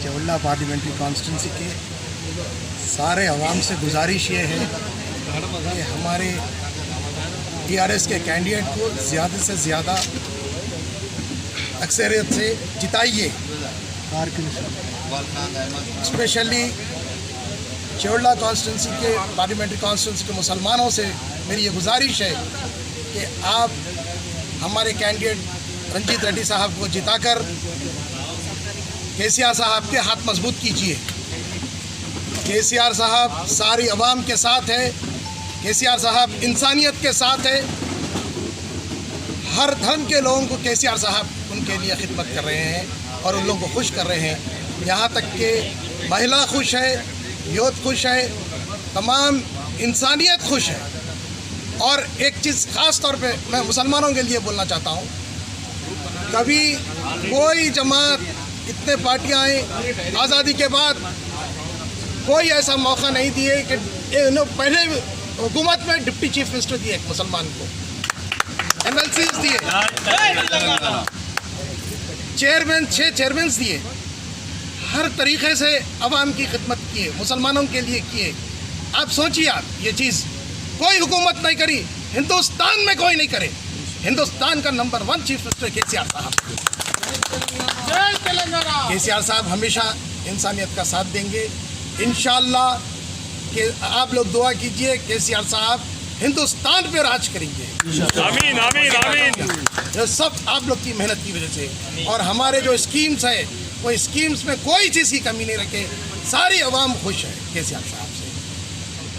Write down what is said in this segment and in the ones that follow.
Chevella parliamentary constituency के सारे अवाम से गुजारिश ये है कि हमारे टीआरएस के कैंडिडेट को ज़्यादा से ज़्यादा अक्सरियत से जिताइए। स्पेशली चेवल्ला कॉन्स्टिट्यूंसी के पार्लियामेंट्री कॉन्स्टिट्यूंसी के मुसलमानों से मेरी ये गुजारिश है कि आप हमारे कैंडिडेट रंजीत रेड्डी साहब को जिताकर केसीआर साहब के हाथ मजबूत कीजिए। केसीआर साहब सारी अवाम के साथ है, केसीआर साहब इंसानियत के साथ है। हर धर्म के लोगों को केसीआर साहब उनके लिए खिदमत कर रहे हैं और उन लोगों को खुश कर रहे हैं। यहाँ तक कि महिला खुश है, यूथ खुश है, तमाम इंसानियत खुश है। और एक चीज़ ख़ास तौर पे मैं मुसलमानों के लिए बोलना चाहता हूँ, कभी कोई जमात, इतने पार्टियाँ आई आज़ादी के बाद, कोई ऐसा मौका नहीं दिए कि पहले हुकूमत में डिप्टी चीफ मिनिस्टर दिए एक मुसलमान को, MLCs दिए, चेयरमैन 6 चेयरमैन दिए, हर तरीक़े से अवाम की खिदमत किए, मुसलमानों के लिए किए। आप सोचिए, आप ये चीज़ कोई हुकूमत नहीं करी, हिंदुस्तान में कोई नहीं करे। हिंदुस्तान का नंबर 1 चीफ मिनिस्टर केसीआर साहब। केसीआर साहब हमेशा इंसानियत का साथ देंगे इंशाअल्लाह। कि आप लोग दुआ कीजिए, केसीआर साहब हिंदुस्तान पे राज करेंगे। आमीन आमीन आमीन। ये सब आप लोग की मेहनत की वजह से, और हमारे जो स्कीम्स है वो स्कीम्स में कोई चीज़ की कमी नहीं रखे। सारी अवाम खुश है केसीआर साहब से।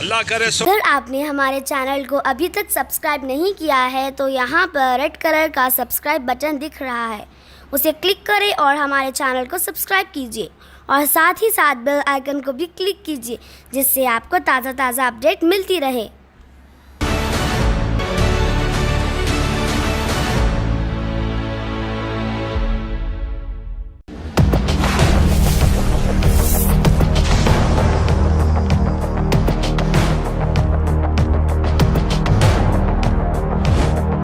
अल्लाह करे। अगर आपने हमारे चैनल को अभी तक सब्सक्राइब नहीं किया है तो यहाँ पर रेड कलर का सब्सक्राइब बटन दिख रहा है, उसे क्लिक करें और हमारे चैनल को सब्सक्राइब कीजिए और साथ ही साथ बेल आइकन को भी क्लिक कीजिए, जिससे आपको ताज़ा अपडेट मिलती रहे।